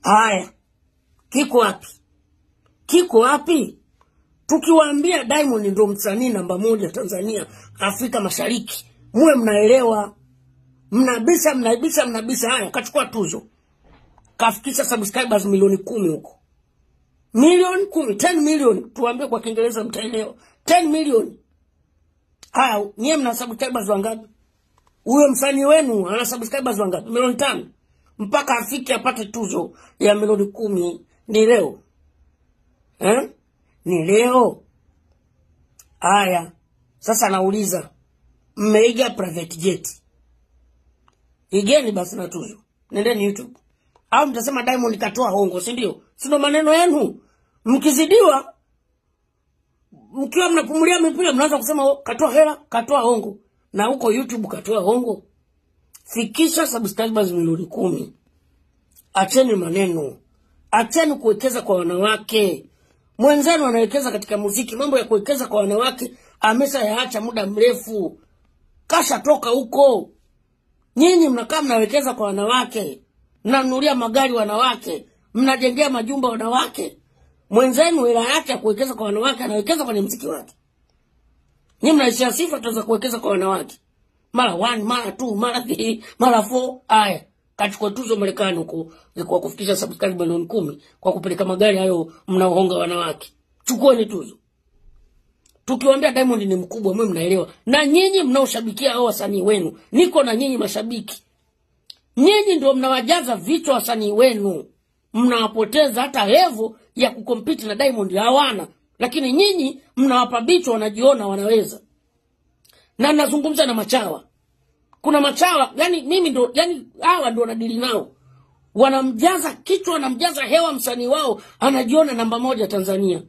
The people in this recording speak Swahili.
Haya, kiko wapi? Kiko wapi? Tukiwaambia Diamond ndio msanii namba 1 Tanzania, Afrika Mashariki, muwe mnaelewa. Mnabisa. Haya, kachukua tuzo. Kafikisha subscribers milioni 10 huko. Milioni 10, 10 million, tuambie kwa Kiingereza mtaelewa. 10 million. Haya, nyie mna subscribers wangapi? Huyo msanii wenu ana subscribers wangapi? Milioni 5. Mpaka afike apate tuzo ya milioni 10 ni leo. Ni leo. Haya, sasa nauliza, mmeiga private jet? Igeni basi na tuzo. Nendeni YouTube. Au mtasema Diamond katoa hongo, si ndio? Sio maneno yenu. Mkizidiwa, mkiwa mnapumulia mipira mnaanza kusema katoa hela, katoa hongo. Na huko YouTube katoa hongo. Fikisha subscribers milioni 10. Acheni maneno. Acheni kuwekeza kwa wanawake. Mwenzenu anawekeza katika muziki, mambo ya kuwekeza kwa wanawake ameshayaacha muda mrefu. Kasha toka huko. Nyinyi mnakaa mnawekeza kwa wanawake, mnanunulia magari wanawake, mnajengea majumba wanawake. Mwenzenu hela yake ya kuwekeza kwa wanawake anawekeza kwenye muziki wake. Nyinyi mnaishia sifa tuweza kuwekeza kwa wanawake. Mara 1, mara 2, mara 3, mara 4. Haya, kachukua tuzo Marekani huko kwa kufikisha subscribe milioni 10 kwa kupeleka magari hayo mnaohonga wanawake. Chukueni tuzo. Tukiwaambia Diamond ni mkubwa, mwe mnaelewa. Na nyinyi mnaoshabikia hao wasanii wenu, niko na nyinyi mashabiki. Nyinyi ndio mnawajaza vichwa wasanii wenu. Mnawapoteza hata level ya kukompiti na Diamond hawana. Lakini nyinyi mnawapa bicho wanajiona wanaweza. Na nazungumza na machawa. Kuna machawa, mimi ndo, hawa ndo wanadili nao. Wanamjaza kichwa, wanamjaza hewa msanii wao, anajiona namba 1 Tanzania.